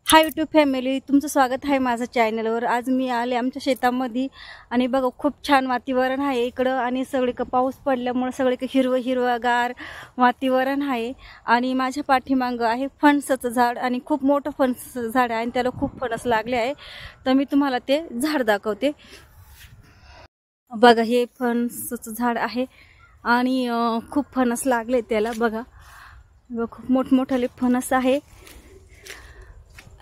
Hi YouTube family, तुमचं स्वागत आहे माझ्या चॅनलवर। आज मी आले आमच्या शेतामध्ये आणि बघा खूप छान वातावरण आहे इकडं आणि सगळीकडे पाऊस पडल्यामुळे सगळीकडे हिरवंगार वातावरण आहे। आणि माझ्या पाठीमागं आहे फणसाचं झाड आणि खूप मोठं फणसाचं झाड आहे आणि त्याला खूप फणस लागले आहे। तर मी तुम्हाला ते झाड दाखवते। बघा हे फणसाचं झाड आहे आणि खूप फणस लागले त्याला। बघा खूप मोठमोठाले फणस आहे।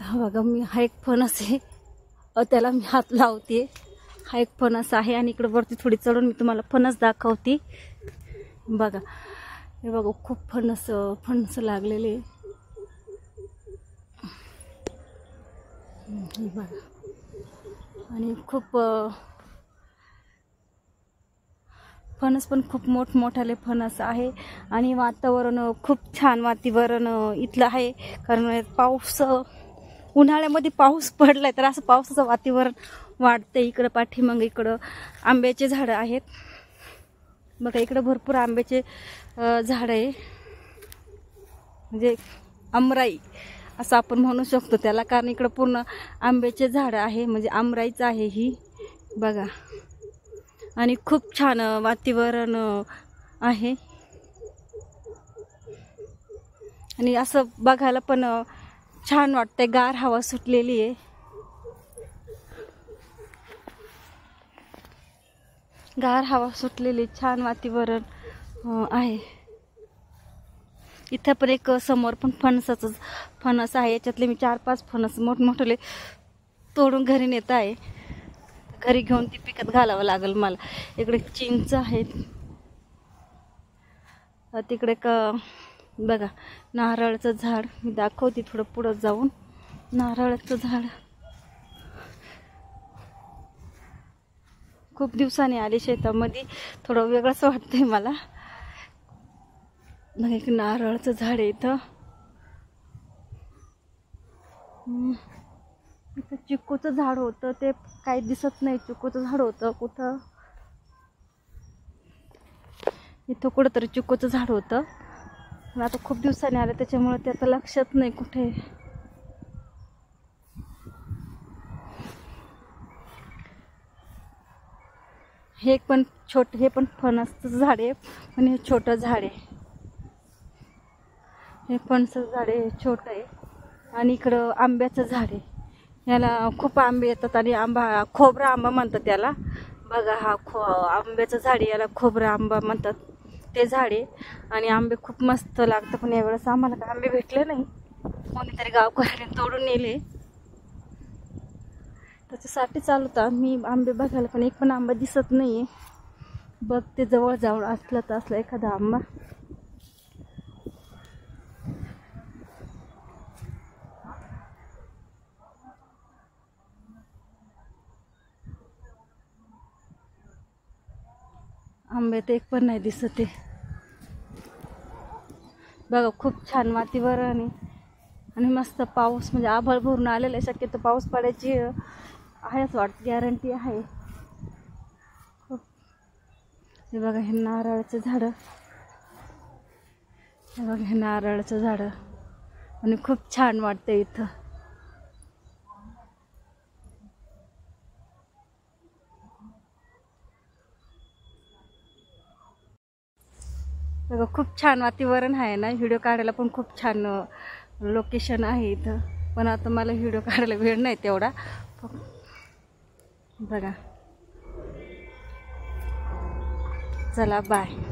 बघा मी हा एक फणस आहे, त्याला मी हात लावते। हा एक फणस आहे आणि इकडे वरती थोडी चढून मी तुम्हाला फणस दाखवते। बघा हे बघा खूप फणस लागलेले बघा आणि खूप फणस पण खूप मोठमोठाले फणस आहे आणि वातावरण खूप छान वातावरण इथलं आहे। कारण पाऊस उन्हाळ्यामध्ये पाऊस पडलाय तर असं पावसाचं वातावरण वाटतं। इकडं पाठीमागे इकडं आंब्याचे झाडं आहेत। बघा इकडं भरपूर आंब्याचे झाड आहे, म्हणजे आमराई असं आपण म्हणू शकतो त्याला, कारण इकडं पूर्ण आंब्याचे झाडं आहे, म्हणजे आमराईच आहे ही। बघा आणि खूप छान वातावरण आहे आणि असं बघायला पण छान वाटतंय। गार हवा सुटलेली आहे, गार हवा सुटलेली, छान वातावरण आहे। इथं पण एक समोर पण फणस आहे। याच्यातले मी 4-5 फणस मोठमोठे तोडून घरी नेत आहे। घरी घेऊन ती पिकत घालावं लागेल मला। इकडे चिंच आहेत, तिकडे बघा नारळाचं झाड मी दाखवते थोडं पुढं जाऊन। नारळाचं झाड खूप दिवसांनी आले शेतामध्ये, थोडं वेगळंच वाटतंय मला। बघा एक नारळाचं झाड आहे इथं चिक्कूचं झाड होतं, ते काही दिसत नाही। चिक्कूचं झाड होतं कुठं, इथं कुठंतरी चिक्कूचं झाड होतं, पण आता खूप दिवसांनी आलं त्याच्यामुळे ते आता लक्षात नाही कुठे। हे पण हे पण फणसाचं झाड आहे, पण हे छोटं झाड आहे। हे फणसाचं झाड आहे, छोटं आहे। आणि इकडं आंब्याचं झाड आहे, याला खूप आंबे येतात आणि आंबा खोबरा आंबा म्हणतात त्याला। बघा हा आंब्याचं झाड आहे, याला खोबरा आंबा म्हणतात ते झाड आहे। आणि आंबे खूप मस्त लागतं, पण यावेळेस आम्हाला काय आंबे भेटले नाही, कोणीतरी गावकऱ्याने तोडून नेले, त्याच्यासाठी चालवता मी आंबे बघायला, पण एक पण आंबा दिसत नाहीये। बघ ते जवळ जाऊन असला तर असला एखादा आंबा। आंबे तर एक पण नाही दिसत आहे। बघा खूप छान वातावरण आहे आणि मस्त पाऊस, म्हणजे आभाळ भरून आलेलं आहे। शक्यतो पाऊस पडायची आहेच वाटत, गॅरंटी आहे। हे बघा हे नारळाचं झाड, हे बघा हे नारळाचं झाड आणि खूप छान वाटतं इथं। बघा खूप छान वातावरण आहे ना, व्हिडिओ काढायला पण खूप छान लोकेशन आहे इथं, पण आता मला व्हिडिओ काढायला वेळ नाही तेवढा। बघा चला बाय।